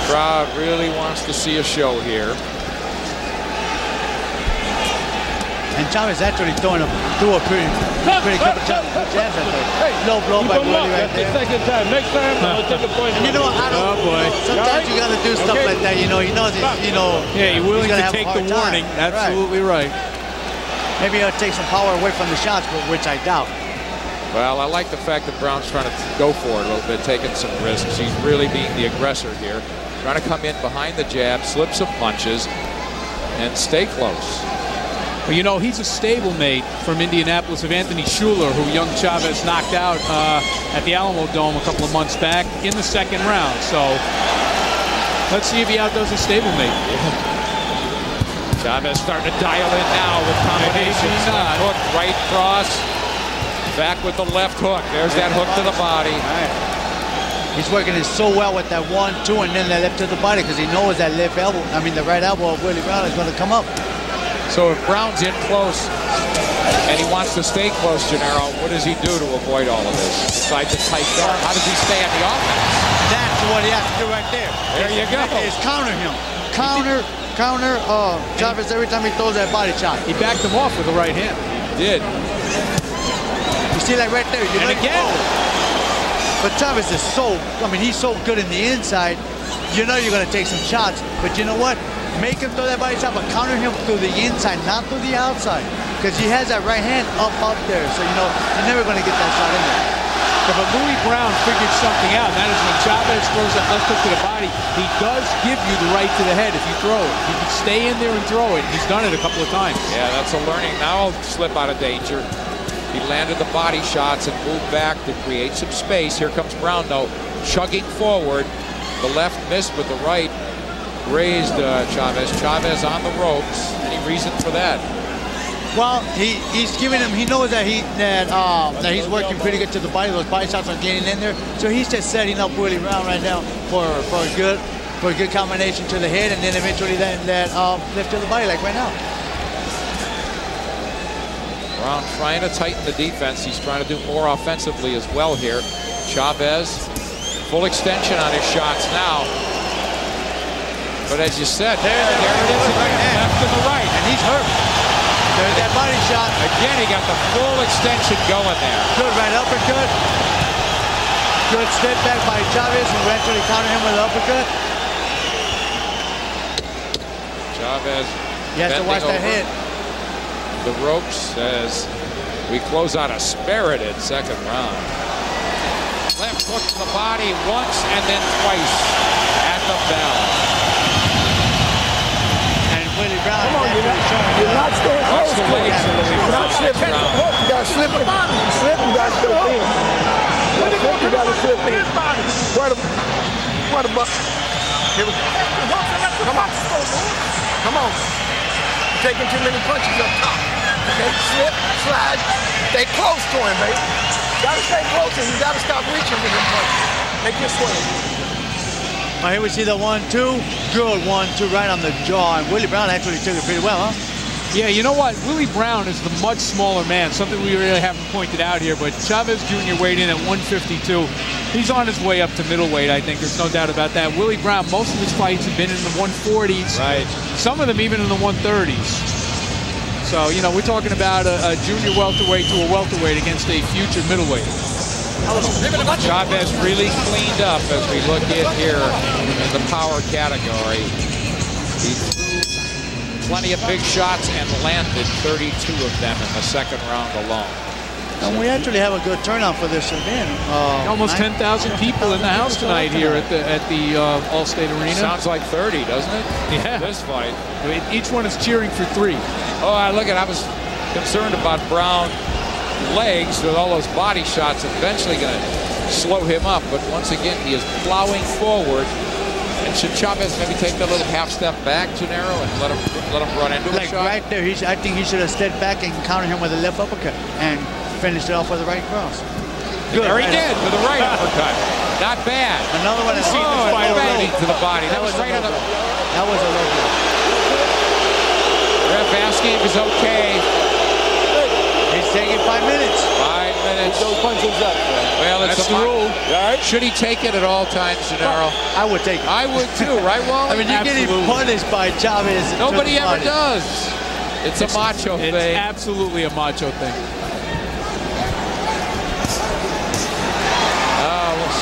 Crowd really wants to see a show here. And Chavez actually threw a pretty couple jabs at there. Low blow by Willie right there. Second time. Next time, I'll take a point. And you know what? Oh boy. Sometimes you gotta do stuff like that. You know, Yeah, you're willing to take the warning. Absolutely right. Maybe he'll take some power away from the shots, but which I doubt. Well, I like the fact that Brown's trying to go for it a little bit, taking some risks. He's really being the aggressor here. Trying to come in behind the jab, slip some punches, and stay close. Well, you know, he's a stablemate from Indianapolis of Anthony Schuler, who young Chavez knocked out at the Alamo Dome a couple of months back in the second round. So let's see if he outdoes his stablemate. Chavez starting to dial in now with combinations. Hook, right cross, back with the left hook. There's that hook to the body. He's working it so well with that 1-2 and then that left to the body because he knows that left elbow, the right elbow of Willie Brown is going to come up. So if Brown's in close and he wants to stay close, Gennaro, what does he do to avoid all of this? Besides a tight guard, how does he stay on the offense? That's what he has to do right there. There you go. Is counter him. Counter Chavez every time he throws that body shot. He backed him off with the right hand. He did. You see that right there? And again. But Chavez is he's so good in the inside. You know you're going to take some shots, but you know what? Make him throw that body shot, but counter him through the inside, not through the outside. Because he has that right hand up there. So, you're never going to get that shot in there. Yeah, but Louis Brown figured something out. That is when Chavez throws that left hook to the body, he does give you the right to the head if you throw it. You can stay in there and throw it. He's done it a couple of times. Yeah, that's a learning. Now he'll slip out of danger. He landed the body shots and moved back to create some space. Here comes Brown, though, chugging forward. The left missed with the right. Raised Chavez. Chavez on the ropes. Any reason for that? Well, he's giving him. He knows that he's working pretty good to the body. Those body shots are getting in there. So he's just setting up Willie Brown right now for a good combination to the head, and then eventually that lift to the body like right now. Brown trying to tighten the defense. He's trying to do more offensively as well here. Chavez, full extension on his shots now. But as you said, there it is again, left to the right, and he's hurt. There's that body shot. Again, he got the full extension going there. Good right uppercut. Good step back by Chavez, who eventually countered him with an uppercut. Chavez. He has to watch that head. The ropes as we close out a spirited second round. Left hook to the body once and then twice at the bell. Willie Brown. Come on, you're not staying close. Watch the legs of Louis You're not Brown. slipping. You got to slip it. You slip, you got to slip in. You got to slip in. What a buck. Here we go. Come on. Come on. You're taking too many punches up top. Okay, slip, slide. Stay close to him, baby. You got to stay close and you got to stop reaching for them punches. Make your swing. Right, here we see the 1-2. Good 1-2 right on the jaw. And Willie Brown actually took it pretty well, huh? Yeah, you know what? Willie Brown is the much smaller man, something we really haven't pointed out here, but Chavez Jr. weighed in at 152. He's on his way up to middleweight, I think. There's no doubt about that. Willie Brown, most of his fights have been in the 140s. Right. Some of them even in the 130s. So, we're talking about a junior welterweight to a welterweight against a future middleweight. Chavez really cleaned up as we look in here in the power category. He threw plenty of big shots and landed 32 of them in the second round alone. And we actually have a good turnout for this event. Almost 10,000 people in the house tonight here at the Allstate Arena. Sounds like 30, doesn't it? Yeah. This fight. I mean, each one is cheering for 3. Oh, I was concerned about Brown legs with all those body shots eventually going to slow him up, but once again he is plowing forward. And should Chavez maybe take a little half step back, Gennaro, and let him run into a shot? Right there, I think he should have stepped back and countered him with a left uppercut and finished it off with the right cross. Good. There he did with the right uppercut. Not bad. Another one. Bang to the body. That was right on the. That was a low blow. Ref asking if it's okay. He's taking 5 minutes. 5 minutes. Those punches up, man. Well, it's That's a the rule. All right? Should he take it at all times, Gennaro? I would take it. I would too, right, Wally? I mean, you're getting Absolutely. punished by Chavez. Nobody ever Body. does. It's a macho It's thing. absolutely a macho thing.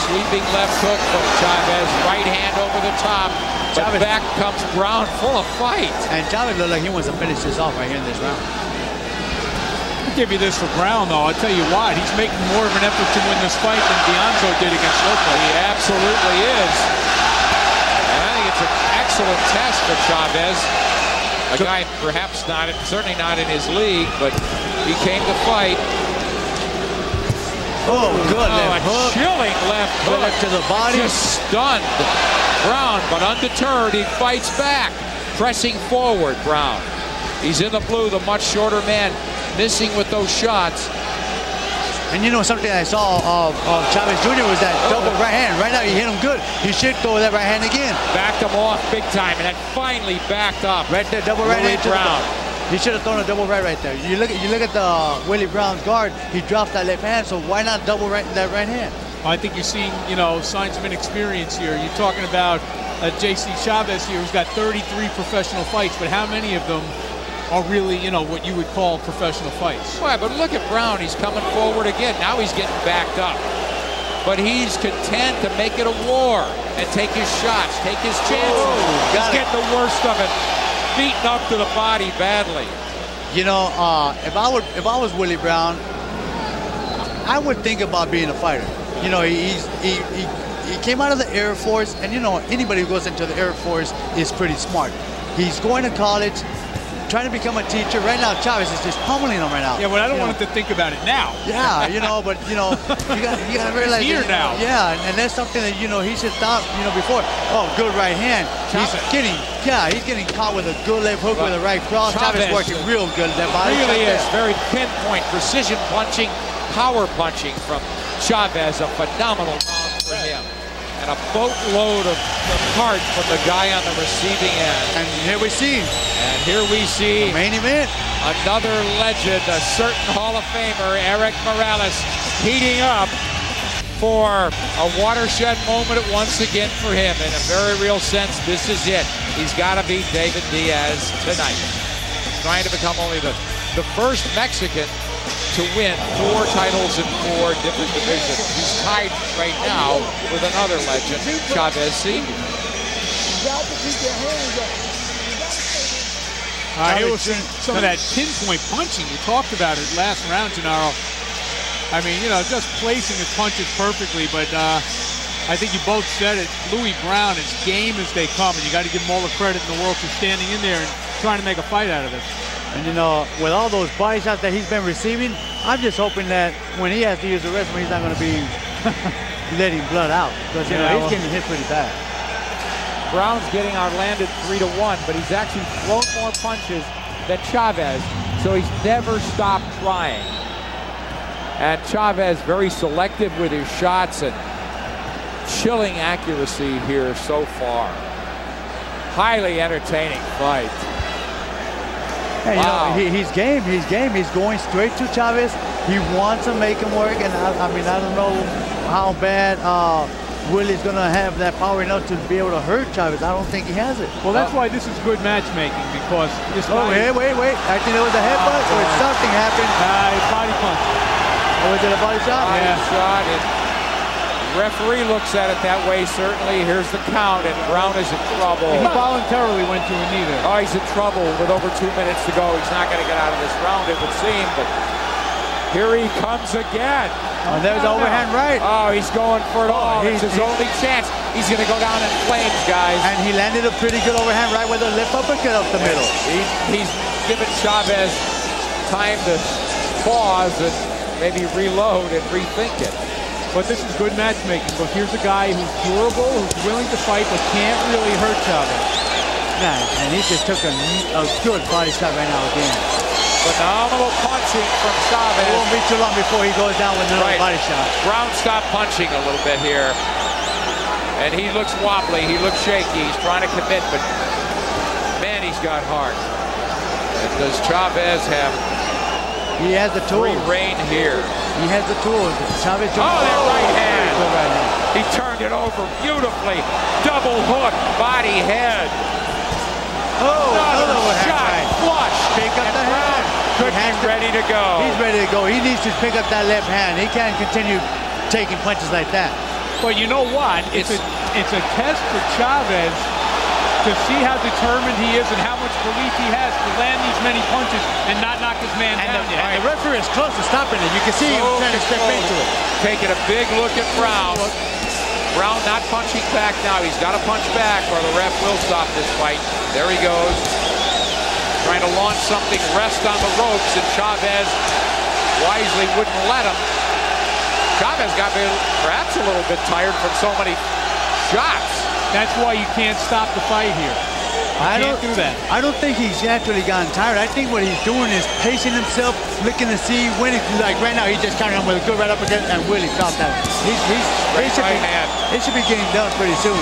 Sweeping left hook from Chavez. Right hand over the top. But Chavez. back comes Brown full of fight. And Chavez looked like he wants to finish this off right here in this round. I'll give you this for Brown, though. I'll tell you what. He's making more of an effort to win this fight than D'Anzo did against Lopez. He absolutely is. And I think it's an excellent test for Chavez. A guy perhaps not, certainly not in his league, but he came to fight. Oh, good Oh, left a hook. chilling left Good hook. left to the body. Just stunned Brown, but undeterred, he fights back, pressing forward. Brown. He's in the blue, the much shorter man, missing with those shots. And you know something I saw of Chavez Jr. was that double right hand. Right now he hit him good. He should throw that right hand again. Backed him off big time, and then finally backed up. Right there, double right Willie hand. to the- Brown. He should have thrown a double right there. You look at the Willie Brown's guard. He drops that left hand, so why not double right that right hand? I think you're seeing, signs of inexperience here. You're talking about J.C. Chavez here, who's got 33 professional fights, but how many of them are really, what you would call professional fights? Well, but look at Brown. He's coming forward again. Now he's getting backed up. But he's content to make it a war and take his shots, take his chances. He's getting the worst of it. Beaten up to the body badly. You know, if I was Willie Brown, I would think about being a fighter. You know, he came out of the Air Force, and anybody who goes into the Air Force is pretty smart. He's going to college, trying to become a teacher. Right now, Chavez is just pummeling him right now. Yeah, but I don't want him to think about it now. Yeah, but you gotta realize. He's here now. Yeah, and that's something that he should stop. Before. Oh, good right hand. Chavez. He's getting caught with a good left hook with a right cross. Chavez working real good. That body Really shot is there. very pinpoint, precision punching, power punching from Chavez. A phenomenal round for him. And a boatload of heart from the guy on the receiving end. And here we see Main event. Another legend, a certain Hall of Famer, Erik Morales, heating up for a watershed moment once again for him. In a very real sense, this is it. He's got to beat David Diaz tonight. Trying to become only the first Mexican to win 4 titles in 4 different divisions. He's tied right now with another legend, Chavez Sr. Here was some of that pinpoint punching. You talked about it last round, Gennaro. I mean, just placing his punches perfectly, but I think you both said it. Louis Brown, as game as they come, and you got to give him all the credit in the world for standing in there and trying to make a fight out of it. And with all those body shots that he's been receiving, I'm just hoping that when he has to use the rest of him, he's not going to be letting blood out. Because he's getting hit pretty bad. Brown's getting outlanded 3-1, but he's actually thrown more punches than Chavez, so he's never stopped trying. And Chavez very selective with his shots and chilling accuracy here so far. Highly entertaining fight. Hey, Wow. he's game. He's going straight to Chavez. He wants to make him work, and I don't know how bad Willie's going to have that power enough to be able to hurt Chavez. I don't think he has it. Well, that's why this is good matchmaking, because this Oh, guy... wait. I think there was a headbutt or something happened. body punch. Or was it a body shot? Body shot, and referee looks at it that way, certainly. Here's the count, and Brown is in trouble. He voluntarily went to a knee there. Oh, he's in trouble with over 2 minutes to go. He's not going to get out of this round, it would seem, but here he comes again. Oh, there's the overhand right. Oh, he's going for it all. It's his he- only chance. He's going to go down in flames, guys. And he landed a pretty good overhand right with a left uppercut up the middle. He's given Chavez time to pause and maybe reload and rethink it. But this is good matchmaking, because here's a guy who's durable, who's willing to fight, but can't really hurt Chavez. Yeah, and he just took a good body shot right now again. Phenomenal punching from It Chavez. won't be too long before he goes down with another Right. body shot. Brown stopped punching a little bit here. And he looks wobbly. He looks shaky. He's trying to commit, but man, he's got heart. And does Chavez have He has the tools. Free reign here. He has the tools. Chavez. Oh, that right hand. Good right hand. He turned it over beautifully. Double hook, body head. Oh, Another overhand shot, right. flush. Pick up and the Brown hand. could be ready to go. He's ready to go. He needs to pick up that left hand. He can't continue taking punches like that. But you know what? It's a test for Chavez to see how determined he is and how much belief he has to land these many punches and not knock his man down yet. And the referee is close to stopping it. You can see him trying to step into it. Taking a big look at Brown. Brown not punching back now. He's got to punch back or the ref will stop this fight. There he goes. Trying to launch something, rest on the ropes, and Chavez wisely wouldn't let him. Chavez got perhaps a little bit tired from so many shots. That's why you can't stop the fight here. I Can't do that. I don't think he's actually gotten tired. I think what he's doing is pacing himself, looking to see when it's like right now. He's just counting him with a good right uppercut and Willie dropped that. He should be getting done pretty soon.